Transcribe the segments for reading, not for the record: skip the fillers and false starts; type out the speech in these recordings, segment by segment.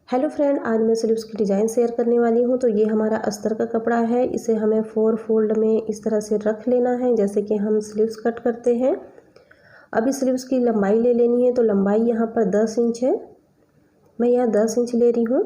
Hello friend, आज मैं sleeves की डिज़ाइन शेयर करने वाली हूँ। तो ये हमारा अस्तर का कपड़ा है। इसे हमें 4 फोल्ड में इस तरह से रख लेना है, जैसे कि हम स्लीव्स कट करते हैं। अभी स्लीव्स की लंबाई ले लेनी है। तो लंबाई यहाँ पर 10 इंच है। मैं यहाँ 10 इंच ले रही हूँ।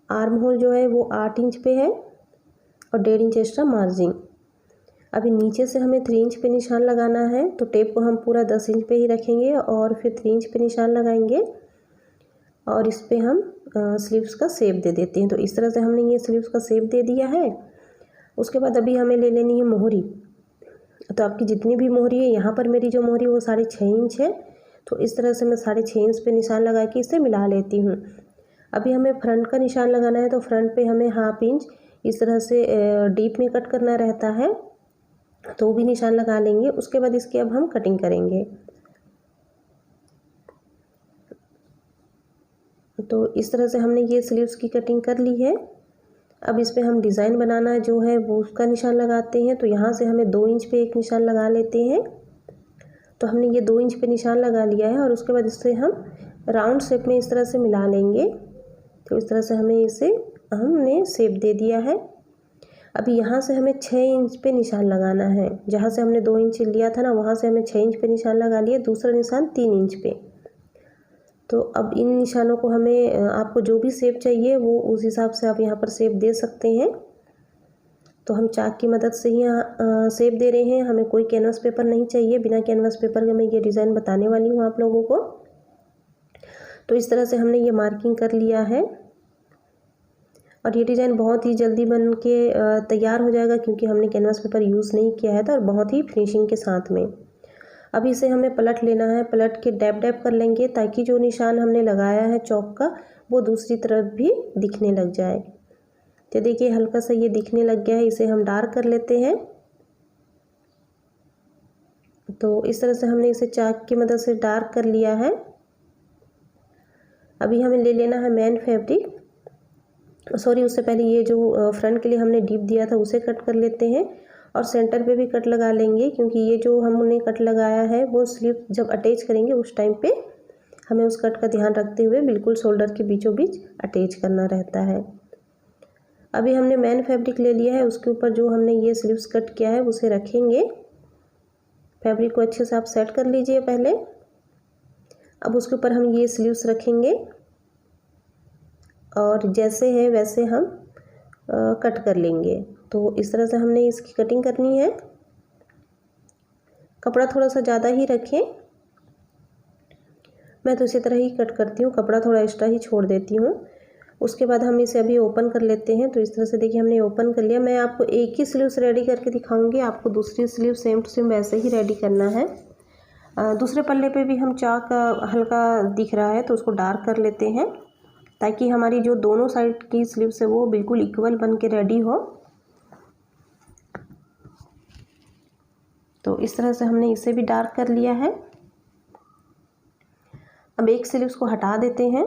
आर्म होल जो है वो 8 इंच पे है और 1.5 इंच एक्स्ट्रा मार्जिन। अभी नीचे से हमें 3 इंच पे निशान लगाना है। तो टेप को हम पूरा 10 इंच पे ही रखेंगे और फिर 3 इंच पे निशान लगाएंगे और इस पे हम स्लीव्स का शेप दे देते हैं। तो इस तरह से हमने ये स्लीव्स का शेप दे दिया है। उसके बाद अभी हमें ले लेनी है मोहरी। तो आपकी जितनी भी मोहरी है, यहाँ पर मेरी जो मोहरी वो 6.5 इंच है। तो इस तरह से मैं 6.5 इंच पे निशान लगा के इसे मिला लेती हूँ। अभी हमें फ्रंट का निशान लगाना है। तो फ्रंट पे हमें 1/2 इंच इस तरह से डीप में कट करना रहता है, तो भी निशान लगा लेंगे। उसके बाद इसकी अब हम कटिंग करेंगे। तो इस तरह से हमने ये स्लीव्स की कटिंग कर ली है। अब इस पे हम डिज़ाइन बनाना जो है वो उसका निशान लगाते हैं। तो यहाँ से हमें 2 इंच पे एक निशान लगा लेते हैं। तो हमने ये 2 इंच पे निशान लगा लिया है और उसके बाद इससे हम राउंड शेप में इस तरह से मिला लेंगे। तो इस तरह से हमें इसे हमने शेप दे दिया है। अभी यहाँ से हमें 6 इंच पे निशान लगाना है। जहाँ से हमने 2 इंच लिया था ना, वहाँ से हमें 6 इंच पे निशान लगा लिया। दूसरा निशान 3 इंच पे। तो अब इन निशानों को हमें आपको जो भी शेप चाहिए वो उस हिसाब से आप यहाँ पर शेप दे सकते हैं। तो हम चाक की मदद से ही यहाँ शेप दे रहे हैं। हमें कोई कैनवास पेपर नहीं चाहिए। बिना कैनवास पेपर के मैं ये डिज़ाइन बताने वाली हूँ आप लोगों को। तो इस तरह से हमने ये मार्किंग कर लिया है और ये डिज़ाइन बहुत ही जल्दी बन के तैयार हो जाएगा, क्योंकि हमने कैनवास पेपर यूज़ नहीं किया है था और बहुत ही फिनिशिंग के साथ में। अब इसे हमें पलट लेना है। पलट के डैप डैप कर लेंगे ताकि जो निशान हमने लगाया है चौक का वो दूसरी तरफ भी दिखने लग जाए। तो देखिए हल्का सा ये दिखने लग गया है। इसे हम डार्क कर लेते हैं। तो इस तरह से हमने इसे चाक की मदद से डार्क कर लिया है। अभी हमें ले लेना है मेन फैब्रिक। सॉरी, उससे पहले ये जो फ्रंट के लिए हमने डीप दिया था उसे कट कर लेते हैं और सेंटर पे भी कट लगा लेंगे, क्योंकि ये जो हमने कट लगाया है वो स्लीव जब अटैच करेंगे उस टाइम पे हमें उस कट का ध्यान रखते हुए बिल्कुल शोल्डर के बीचों बीच अटैच करना रहता है। अभी हमने मेन फैब्रिक ले लिया है। उसके ऊपर जो हमने ये स्लीव्स कट किया है उसे रखेंगे। फैब्रिक को अच्छे से आप सेट कर लीजिए पहले। अब उसके ऊपर हम ये स्लीव्स रखेंगे और जैसे है वैसे हम कट कर लेंगे। तो इस तरह से हमने इसकी कटिंग करनी है। कपड़ा थोड़ा सा ज़्यादा ही रखें। मैं तो इसी तरह ही कट करती हूँ, कपड़ा थोड़ा एक्स्ट्रा ही छोड़ देती हूँ। उसके बाद हम इसे अभी ओपन कर लेते हैं। तो इस तरह से देखिए हमने ओपन कर लिया। मैं आपको एक ही स्लीव्स रेडी करके दिखाऊंगी, आपको दूसरी स्लीव सेम टू सेम वैसे ही रेडी करना है। दूसरे पल्ले पे भी हम चाक हल्का दिख रहा है तो उसको डार्क कर लेते हैं, ताकि हमारी जो दोनों साइड की स्लीव्स है वो बिल्कुल इक्वल बन के रेडी हो। तो इस तरह से हमने इसे भी डार्क कर लिया है। अब एक स्लीव्स को हटा देते हैं।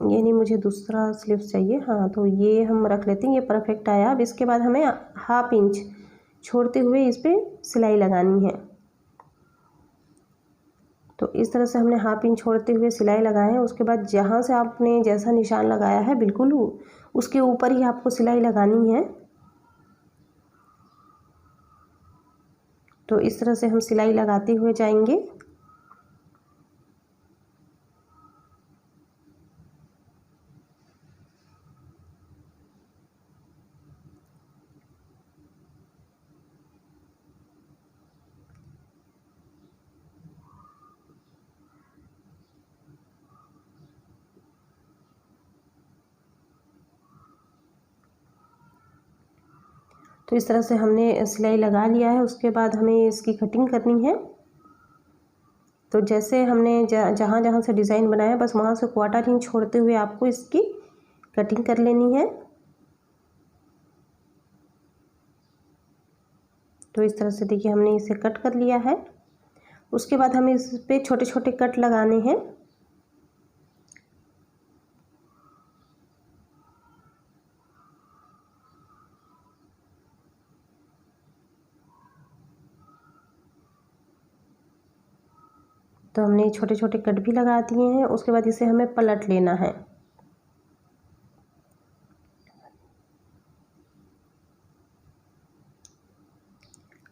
ये नहीं, मुझे दूसरा स्लीव्स चाहिए। हाँ, तो ये हम रख लेते हैं। ये परफेक्ट आया। अब इसके बाद हमें 1/2 इंच छोड़ते हुए इस पर सिलाई लगानी है। तो इस तरह से हमने 1/2 इंच छोड़ते हुए सिलाई लगाए हैं। उसके बाद जहाँ से आपने जैसा निशान लगाया है बिल्कुल उसके ऊपर ही आपको सिलाई लगानी है। तो इस तरह से हम सिलाई लगाते हुए जाएंगे। तो इस तरह से हमने सिलाई लगा लिया है। उसके बाद हमें इसकी कटिंग करनी है। तो जैसे हमने जहाँ जहाँ से डिज़ाइन बनाया बस वहाँ से 1/4 इंच छोड़ते हुए आपको इसकी कटिंग कर लेनी है। तो इस तरह से देखिए हमने इसे कट कर लिया है। उसके बाद हमें इस पे छोटे छोटे कट लगाने हैं। तो हमने छोटे छोटे कट भी लगा दिए हैं। उसके बाद इसे हमें पलट लेना है।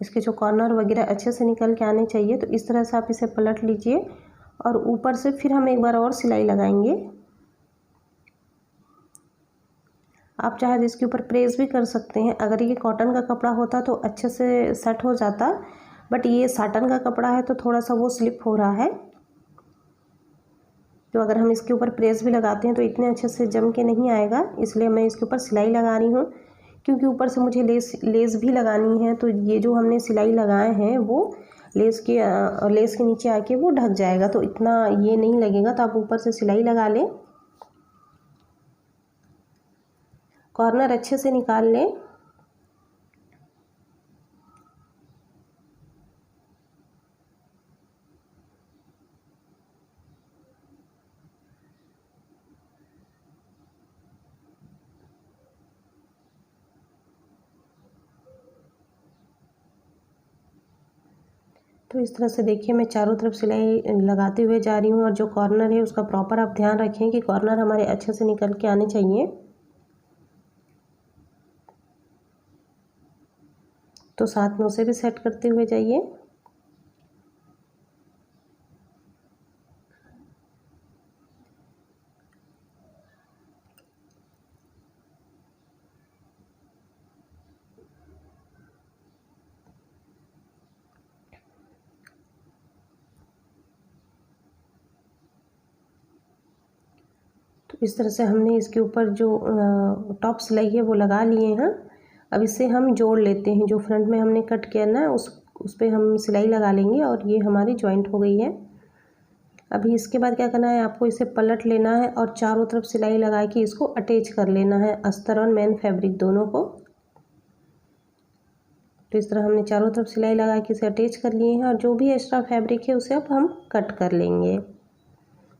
इसके जो कॉर्नर वगैरह अच्छे से निकल के आने चाहिए, तो इस तरह से आप इसे पलट लीजिए और ऊपर से फिर हम एक बार और सिलाई लगाएंगे। आप चाहे तो इसके ऊपर प्रेस भी कर सकते हैं। अगर ये कॉटन का कपड़ा होता तो अच्छे से सेट हो जाता, बट ये साटन का कपड़ा है तो थोड़ा सा वो स्लिप हो रहा है। तो अगर हम इसके ऊपर प्रेस भी लगाते हैं तो इतने अच्छे से जम के नहीं आएगा, इसलिए मैं इसके ऊपर सिलाई लगा रही हूँ। क्योंकि ऊपर से मुझे लेस भी लगानी है, तो ये जो हमने सिलाई लगाए हैं वो लेस के नीचे आके वो ढक जाएगा, तो इतना ये नहीं लगेगा। तो आप ऊपर से सिलाई लगा लें, कॉर्नर अच्छे से निकाल लें। तो इस तरह से देखिए मैं चारों तरफ सिलाई लगाते हुए जा रही हूँ, और जो कॉर्नर है उसका प्रॉपर आप ध्यान रखें कि कॉर्नर हमारे अच्छे से निकल के आने चाहिए। तो साथ में उसे भी सेट करते हुए जाइए। तो इस तरह से हमने इसके ऊपर जो टॉप सिलाई है वो लगा लिए हैं। अब इसे हम जोड़ लेते हैं। जो फ्रंट में हमने कट किया ना उस पर हम सिलाई लगा लेंगे, और ये हमारी जॉइंट हो गई है। अभी इसके बाद क्या करना है, आपको इसे पलट लेना है और चारों तरफ सिलाई लगा के इसको अटैच कर लेना है, अस्तर और मेन फैब्रिक दोनों को। तो इस तरह हमने चारों तरफ सिलाई लगा के इसे अटैच कर लिए हैं, और जो भी एक्स्ट्रा फैब्रिक है उसे अब हम कट कर लेंगे।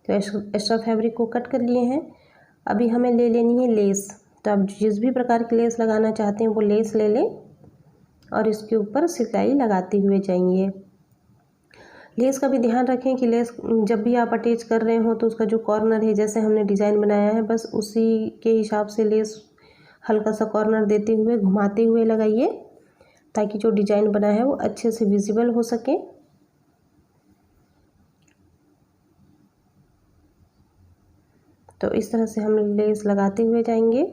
तो एक्स्ट्रा फैब्रिक को कट कर लिए हैं। अभी हमें ले लेनी है लेस। तो आप जिस भी प्रकार की लेस लगाना चाहते हैं वो लेस ले लें, और इसके ऊपर सिलाई लगाते हुए जाएंगे। लेस का भी ध्यान रखें कि लेस जब भी आप अटैच कर रहे हो तो उसका जो कॉर्नर है, जैसे हमने डिज़ाइन बनाया है बस उसी के हिसाब से लेस हल्का सा कॉर्नर देते हुए घुमाते हुए लगाइए, ताकि जो डिज़ाइन बना है वो अच्छे से विजिबल हो सके। तो इस तरह से हम लेस लगाते हुए जाएंगे।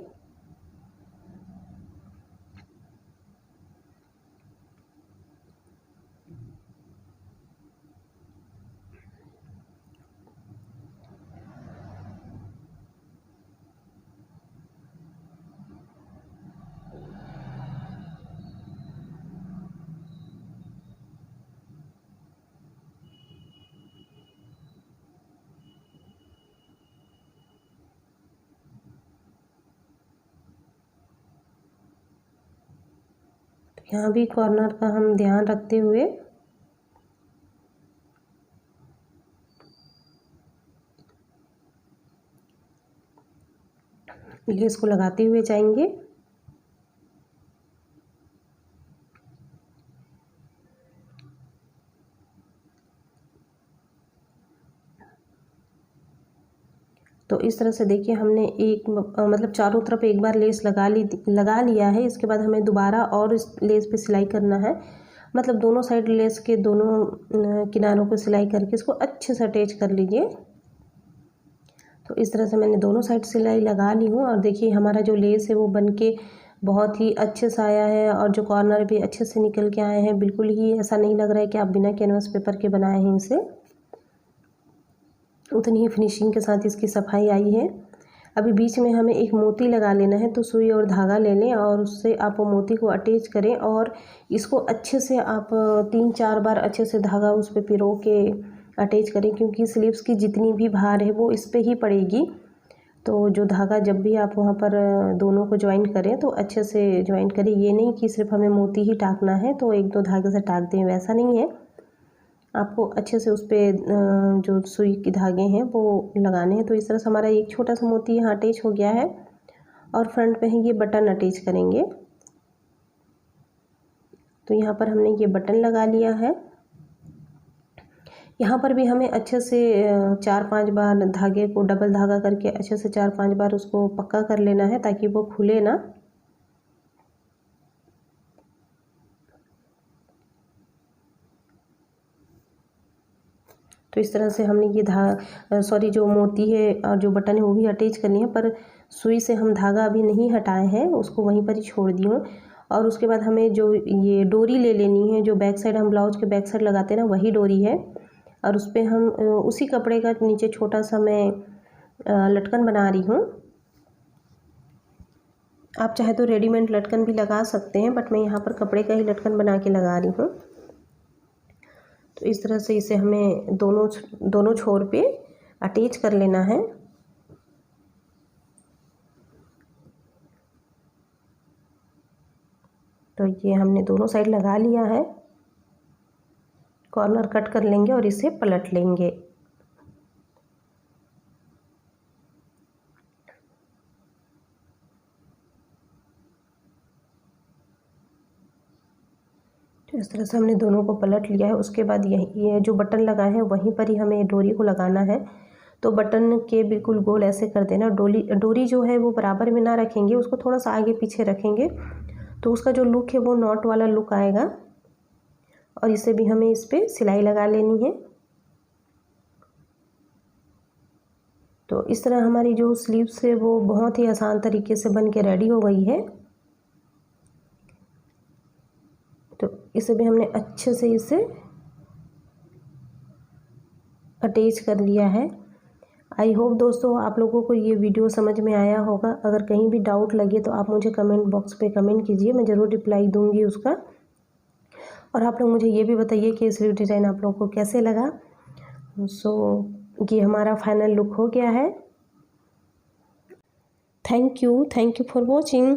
यहाँ भी कॉर्नर का हम ध्यान रखते हुए लेस को लगाते हुए जाएंगे। तो इस तरह से देखिए हमने एक मतलब चारों तरफ एक बार लेस लगा लिया है। इसके बाद हमें दोबारा और इस लेस पे सिलाई करना है, मतलब दोनों साइड लेस के दोनों किनारों पे सिलाई करके इसको अच्छे से अटैच कर लीजिए। तो इस तरह से मैंने दोनों साइड सिलाई लगा ली हूँ, और देखिए हमारा जो लेस है वो बन के बहुत ही अच्छे से आया है, और जो कॉर्नर भी अच्छे से निकल के आए हैं। बिल्कुल ही ऐसा नहीं लग रहा है कि आप बिना कैनवास पेपर के बनाए हैं इसे। उतनी ही फिनिशिंग के साथ इसकी सफाई आई है। अभी बीच में हमें एक मोती लगा लेना है, तो सुई और धागा ले लें और उससे आप मोती को अटैच करें, और इसको अच्छे से आप 3-4 बार अच्छे से धागा उस पर पिरो के अटैच करें, क्योंकि स्लीव्स की जितनी भी भार है वो इस पर ही पड़ेगी। तो जो धागा जब भी आप वहाँ पर दोनों को ज्वाइन करें तो अच्छे से ज्वाइन करें। ये नहीं कि सिर्फ हमें मोती ही टाकना है तो 1-2 धागे से टाक दें, वैसा नहीं है। आपको अच्छे से उस पर जो सुई के धागे हैं वो लगाने हैं। तो इस तरह से हमारा एक छोटा सा मोती यहाँ अटैच हो गया है, और फ्रंट पे है ये बटन अटैच करेंगे। तो यहाँ पर हमने ये बटन लगा लिया है। यहाँ पर भी हमें अच्छे से 4-5 बार धागे को डबल धागा करके अच्छे से 4-5 बार उसको पक्का कर लेना है ताकि वो खुले ना। तो इस तरह से हमने ये जो मोती है और जो बटन है वो भी अटैच करनी है, पर सुई से हम धागा अभी नहीं हटाए हैं, उसको वहीं पर ही छोड़ दी हूँ। और उसके बाद हमें जो ये डोरी ले लेनी है, जो बैक साइड हम ब्लाउज के बैक साइड लगाते हैं ना, वही डोरी है। और उस पर हम उसी कपड़े का नीचे छोटा सा मैं लटकन बना रही हूँ। आप चाहे तो रेडीमेड लटकन भी लगा सकते हैं, बट मैं यहाँ पर कपड़े का ही लटकन बना के लगा रही हूँ। तो इस तरह से इसे हमें दोनों छोर पे अटैच कर लेना है। तो ये हमने दोनों साइड लगा लिया है। कॉर्नर कट कर लेंगे और इसे पलट लेंगे। तो इस तरह से हमने दोनों को पलट लिया है। उसके बाद ये जो बटन लगा है वहीं पर ही हमें डोरी को लगाना है। तो बटन के बिल्कुल गोल ऐसे कर देना। डोरी जो है वो बराबर में ना रखेंगे, उसको थोड़ा सा आगे पीछे रखेंगे तो उसका जो लुक है वो नॉट वाला लुक आएगा। और इसे भी हमें इस पर सिलाई लगा लेनी है। तो इस तरह हमारी जो स्लीव्स है वो बहुत ही आसान तरीके से बन के रेडी हो गई है। तो इसे भी हमने अच्छे से इसे अटैच कर लिया है। आई होप दोस्तों आप लोगों को ये वीडियो समझ में आया होगा। अगर कहीं भी डाउट लगे तो आप मुझे कमेंट बॉक्स पे कमेंट कीजिए, मैं ज़रूर रिप्लाई दूंगी उसका। और आप लोग मुझे ये भी बताइए कि स्लीव डिज़ाइन आप लोगों को कैसे लगा। ये हमारा फाइनल लुक हो गया है। Thank you for watching.